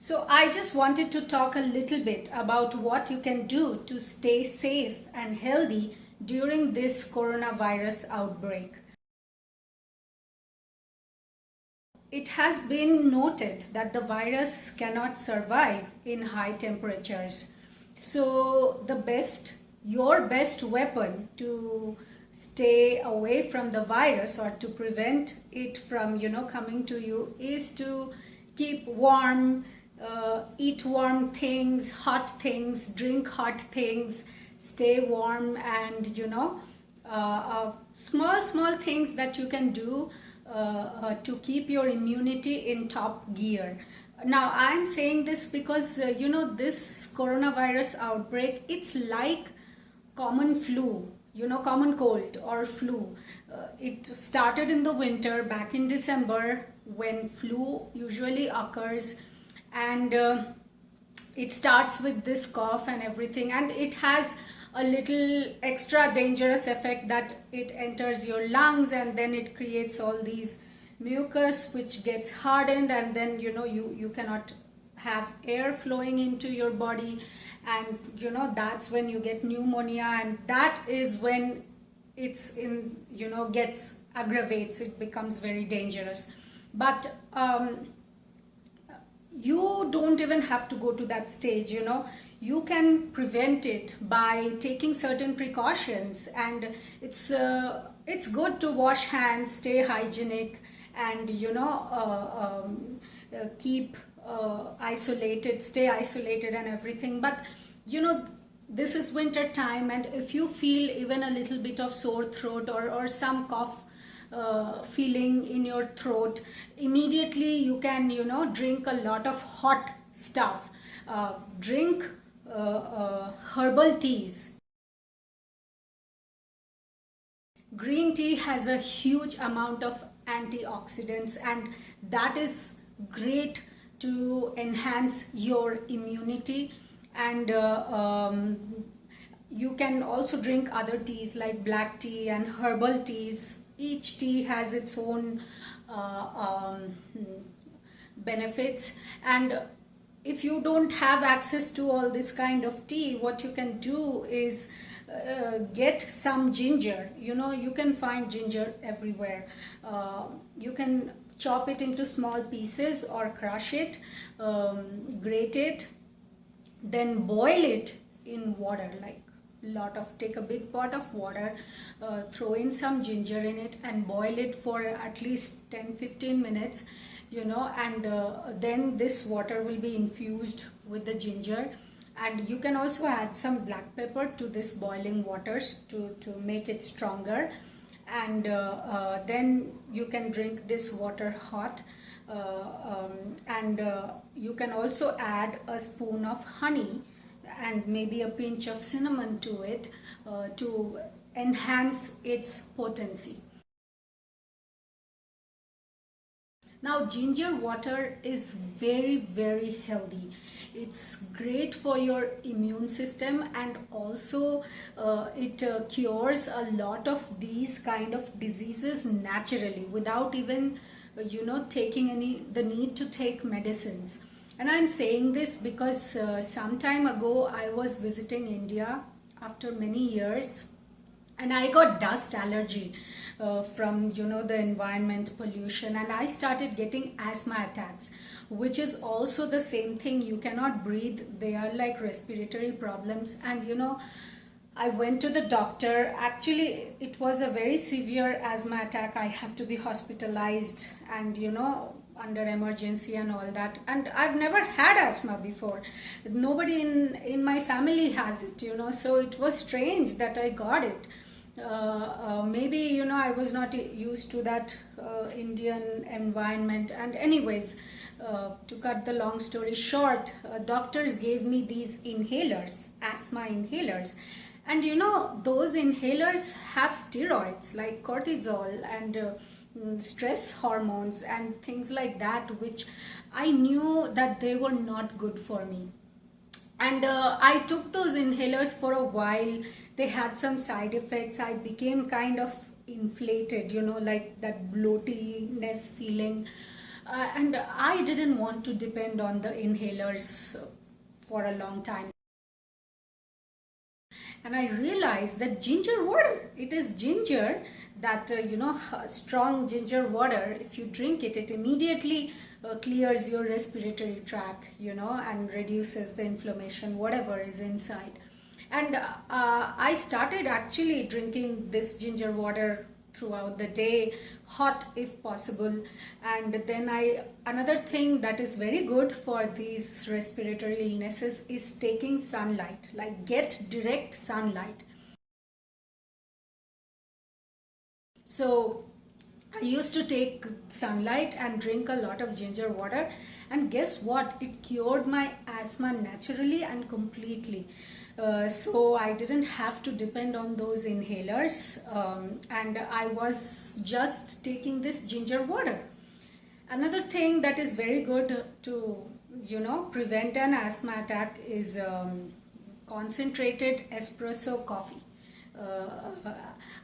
So I just wanted to talk a little bit about what you can do to stay safe and healthy during this coronavirus outbreak. It has been noted that the virus cannot survive in high temperatures. So your best weapon to stay away from the virus or to prevent it from, coming to you is to keep warm, eat warm things, hot things, drink hot things, stay warm, and small things that you can do to keep your immunity in top gear. Now I'm saying this because this coronavirus outbreak, it's like common flu, common cold or flu. It started in the winter back in December when flu usually occurs, and it starts with this cough and everything, and it has a little extra dangerous effect that it enters your lungs, and then it creates all these mucus which gets hardened, and then you cannot have air flowing into your body, and that's when you get pneumonia, and that is when it's in gets aggravates, it becomes very dangerous. But you don't even have to go to that stage. You can prevent it by taking certain precautions, and it's good to wash hands, stay hygienic, and keep isolated, stay isolated and everything. But this is winter time, and if you feel even a little bit of sore throat or some cough feeling in your throat, immediately you can drink a lot of hot stuff. Drink herbal teas. Green tea has a huge amount of antioxidants, and that is great to enhance your immunity. And you can also drink other teas like black tea and herbal teas. Each tea has its own benefits, and if you don't have access to all this kind of tea, what you can do is get some ginger. You can find ginger everywhere. You can chop it into small pieces or crush it, grate it, then boil it in water, like take a big pot of water, throw in some ginger in it and boil it for at least 10-15 minutes, and then this water will be infused with the ginger, and you can also add some black pepper to this boiling waters to make it stronger, and then you can drink this water hot, and you can also add a spoon of honey and maybe a pinch of cinnamon to it to enhance its potency. Now, ginger water is very healthy. It's great for your immune system, and also it cures a lot of these kind of diseases naturally without even taking the need to take medicines. And I'm saying this because some time ago I was visiting India after many years, and I got dust allergy from the environment pollution, and I started getting asthma attacks, which is also the same thing. You cannot breathe. They are like respiratory problems, and I went to the doctor. Actually, it was a very severe asthma attack. I had to be hospitalized and under emergency and all that, and I've never had asthma before. Nobody in my family has it, so it was strange that I got it. Maybe I was not used to that Indian environment, and anyways, to cut the long story short, doctors gave me these inhalers, asthma inhalers, and those inhalers have steroids like cortisol and stress hormones and things like that, which I knew that they were not good for me. And I took those inhalers for a while. They had some side effects. I became kind of inflated, like that bloatiness feeling. And I didn't want to depend on the inhalers for a long time. And I realized that ginger water, it is ginger that, strong ginger water, if you drink it, it immediately clears your respiratory tract, and reduces the inflammation, whatever is inside. And I started actually drinking this ginger water throughout the day, hot if possible. And then another thing that is very good for these respiratory illnesses is taking sunlight, like get direct sunlight. So I used to take sunlight and drink a lot of ginger water, and guess what, it cured my asthma naturally and completely. So I didn't have to depend on those inhalers, and I was just taking this ginger water. Another thing that is very good to prevent an asthma attack is concentrated espresso coffee.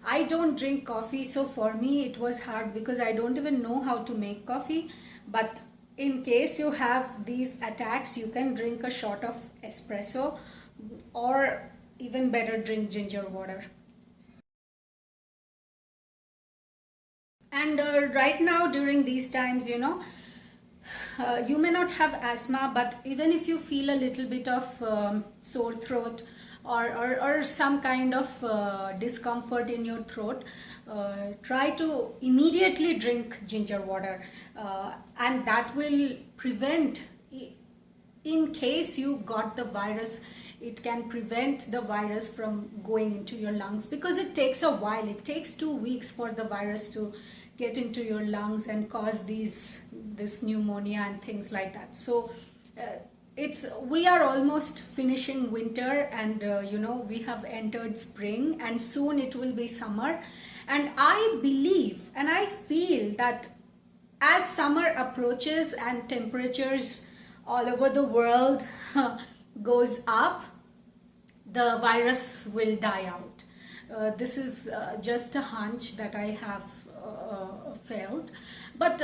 I don't drink coffee, so for me it was hard because I don't even know how to make coffee. But in case you have these attacks, you can drink a shot of espresso, or even better, drink ginger water. And right now during these times, you may not have asthma, but even if you feel a little bit of sore throat, or some kind of discomfort in your throat, try to immediately drink ginger water, and that will prevent, in case you got the virus, it can prevent the virus from going into your lungs, because it takes a while. It takes 2 weeks for the virus to get into your lungs and cause this pneumonia and things like that. So we are almost finishing winter, and we have entered spring, and soon it will be summer. And I believe and I feel that as summer approaches and temperatures all over the world goes up, the virus will die out. This is just a hunch that I have felt. But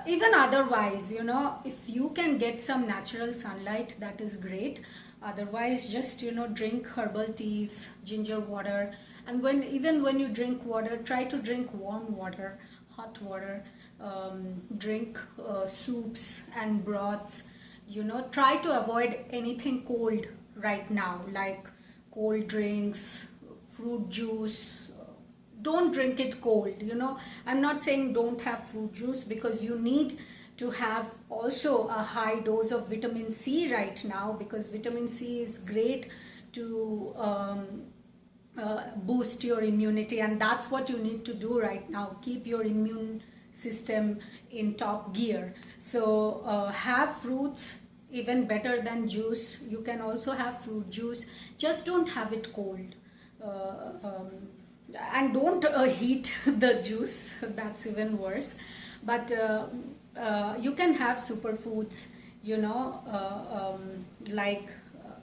even otherwise, if you can get some natural sunlight, that is great. Otherwise, just drink herbal teas, ginger water. And even when you drink water, try to drink warm water, hot water. Drink soups and broths. Try to avoid anything cold right now, like cold drinks, fruit juice. Don't drink it cold. I'm not saying don't have fruit juice, because you need to have also a high dose of vitamin C right now, because vitamin C is great to boost your immunity, and that's what you need to do right now. Keep your immune system in top gear. So have fruits, even better than juice. You can also have fruit juice, just don't have it cold. And don't heat the juice, that's even worse. But you can have superfoods, like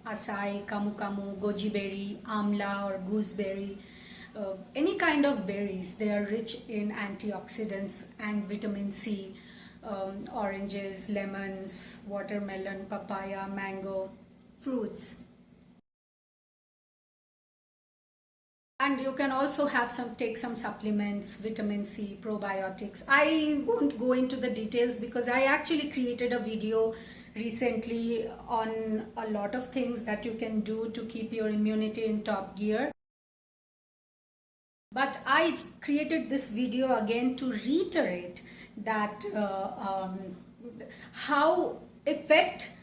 acai, camu camu, goji berry, amla or gooseberry. Any kind of berries, they are rich in antioxidants and vitamin C. Oranges, lemons, watermelon, papaya, mango, fruits. And you can also take some supplements, vitamin C, probiotics. I won't go into the details because I actually created a video recently on a lot of things that you can do to keep your immunity in top gear. But I created this video again to reiterate that how effective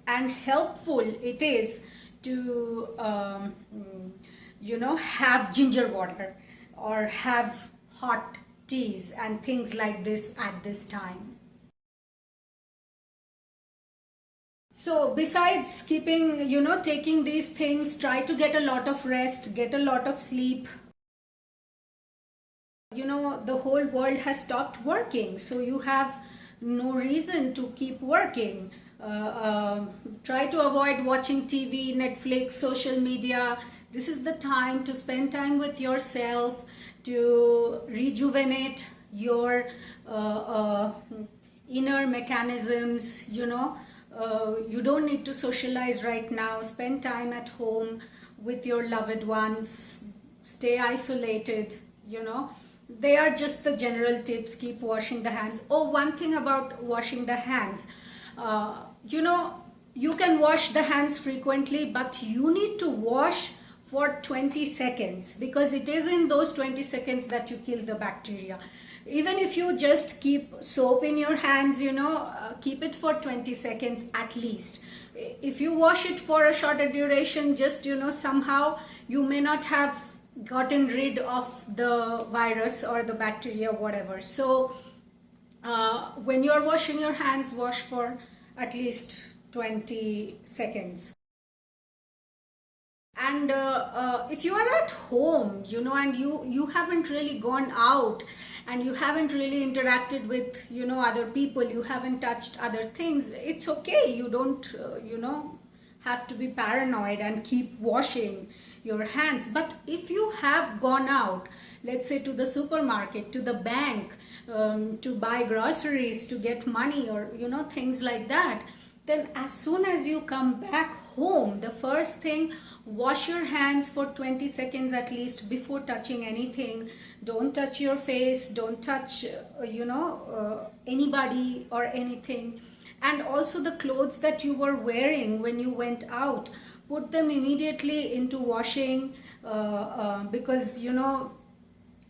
and helpful it is to have ginger water or have hot teas and things like this at this time. So besides taking these things, try to get a lot of rest, get a lot of sleep. The whole world has stopped working, so you have no reason to keep working. Try to avoid watching TV, Netflix, social media. This is the time to spend time with yourself, to rejuvenate your inner mechanisms, you don't need to socialize right now. Spend time at home with your loved ones, stay isolated. They are just the general tips. Keep washing the hands. Oh, one thing about washing the hands, you can wash the hands frequently, but you need to wash for 20 seconds, because it is in those 20 seconds that you kill the bacteria. Even if you just keep soap in your hands, keep it for 20 seconds at least. If you wash it for a shorter duration, just somehow you may not have gotten rid of the virus or the bacteria, whatever. So when you're washing your hands, wash for at least 20 seconds. And if you are at home, and you haven't really gone out, and you haven't really interacted with other people, you haven't touched other things, it's okay. You don't have to be paranoid and keep washing your hands. But if you have gone out, let's say to the supermarket, to the bank, to buy groceries, to get money, or things like that, then as soon as you come back home, the first thing, wash your hands for 20 seconds at least before touching anything. Don't touch your face, don't touch anybody or anything. And also the clothes that you were wearing when you went out, put them immediately into washing, because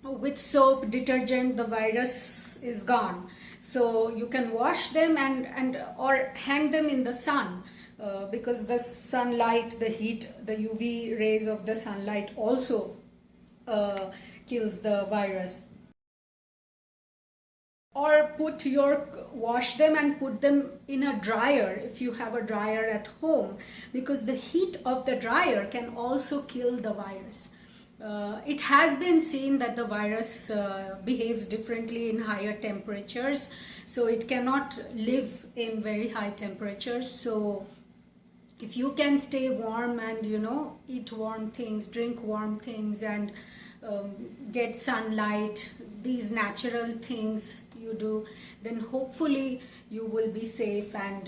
with soap, detergent, the virus is gone. So you can wash them and or hang them in the sun, because the sunlight, the heat, the UV rays of the sunlight also kills the virus. Or wash them and put them in a dryer if you have a dryer at home, because the heat of the dryer can also kill the virus. It has been seen that the virus behaves differently in higher temperatures, so it cannot live in very high temperatures. So if you can stay warm and eat warm things, drink warm things, and get sunlight, these natural things you do, then hopefully you will be safe, and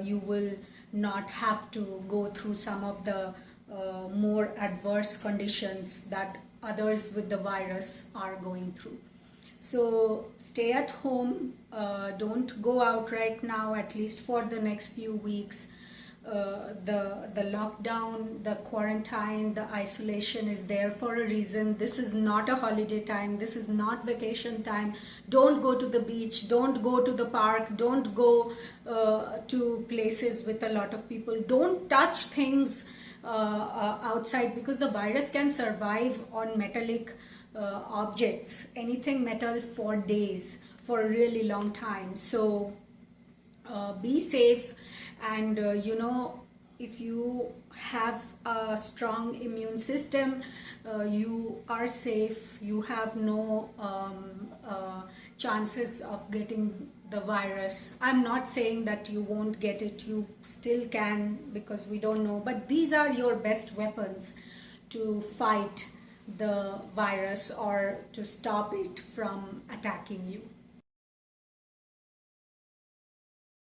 you will not have to go through some of the more adverse conditions that others with the virus are going through. So stay at home, don't go out right now, at least for the next few weeks. The lockdown, the quarantine, the isolation is there for a reason. This is not a holiday time, this is not vacation time. Don't go to the beach, don't go to the park, don't go to places with a lot of people, don't touch things outside, because the virus can survive on metallic objects, anything metal, for days, for a really long time. So be safe, and if you have a strong immune system, you are safe. You have no chances of getting the virus. I'm not saying that you won't get it, you still can, because we don't know, but these are your best weapons to fight the virus or to stop it from attacking you.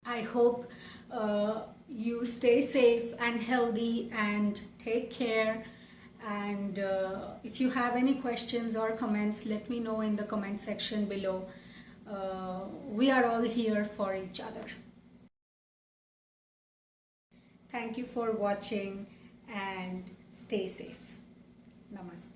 I hope you stay safe and healthy and take care. And if you have any questions or comments, let me know in the comment section below. We are all here for each other. Thank you for watching and stay safe. Namaste.